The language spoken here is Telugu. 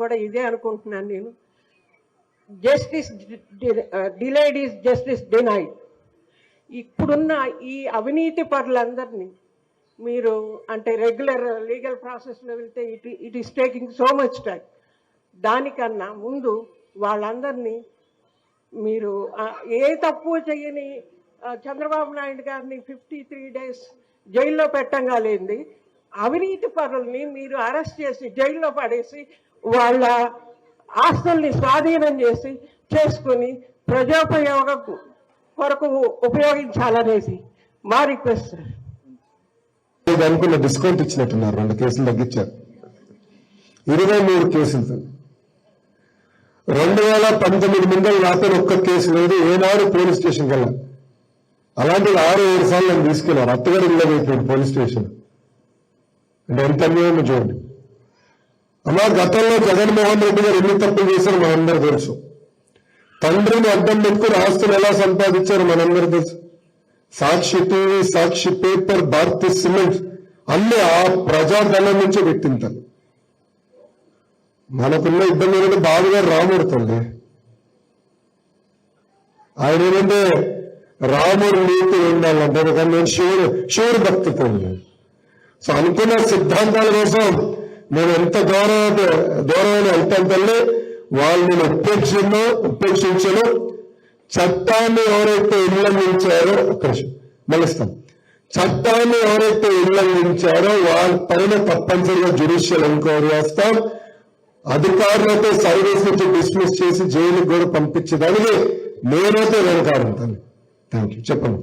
కూడా ఇదే అనుకుంటున్నాను నేను. Justice delayed is justice denied. ఇప్పుడున్న ఈ అవినీతి పరులందరినీ మీరు అంటే రెగ్యులర్ లీగల్ ప్రాసెస్లో వెళ్తే it is taking so much time. దానికన్నా ముందు వాళ్ళందరినీ మీరు ఏ తప్పు చేయని చంద్రబాబు నాయుడు గారిని 53 days జైల్లో పెట్టంగా లేనిది అవినీతి పరుల్ని మీరు అరెస్ట్ చేసి జైల్లో పడేసి వాళ్ళ ఆస్తుల్ని స్వాధీనం చేసుకుని ప్రజోపయోగం కొరకు ఉపయోగించాలనేసి మా రిక్వెస్ట్ సార్. అనుకున్న డిస్కౌంట్ ఇచ్చినట్టున్నారు, 2 కేసులు తగ్గించారు, 23 కేసులు. 2019 ముందర రాత్రి ఒక్క కేసు లేదు, ఏనాడు పోలీస్ స్టేషన్కి వెళ్ళాం. అలాంటిది 6-7 సార్లు నన్ను తీసుకెళ్లారు. అత్తగారు ఇళ్ళైపోయింది పోలీస్ స్టేషన్. అంటే ఎంత అన్యాయం చూడండి. అమ్మా, గతంలో జగన్మోహన్ రెడ్డి గారు ఎన్ని తప్పులు చేశారో మనందరూ తెలుసు. తండ్రిని అడ్డం పెట్టుకుని ఆస్తులు ఎలా సంపాదించారో మనందరూ తెలుసు. సాక్షి టీవీ, సాక్షి పేపర్, భారతీయ సిమెంట్ అన్ని ఆ ప్రజాధనం నుంచే పెట్టింటారు. మనకున్న ఇబ్బంది ఏంటంటే బాబు గారు రాముడుతుంది. ఆయన ఏంటంటే రాముడు నీతి ఉండాలంటే నేను శివుడు భక్తితో. సో అనుకున్న సిద్ధాంతాల కోసం నేను ఎంత దూరమైన వెళ్తాంతల్లే వాళ్ళని ఉపేక్షించను. చట్టాన్ని ఎవరైతే ఉల్లంఘించారో మళ్ళిస్తాం. చట్టాన్ని ఎవరైతే ఉల్లంఘించారో వాళ్ళ పైన తప్పనిసరిగా జ్యుడిషియల్ ఎంక్వైరీ చేస్తాం. అధికారులతో సర్వీస్ నుంచి డిస్మిస్ చేసి జైలుకి కూడా పంపించేదానికి నేనైతే వెనకాడుతాను. Thank you. చెప్పండి.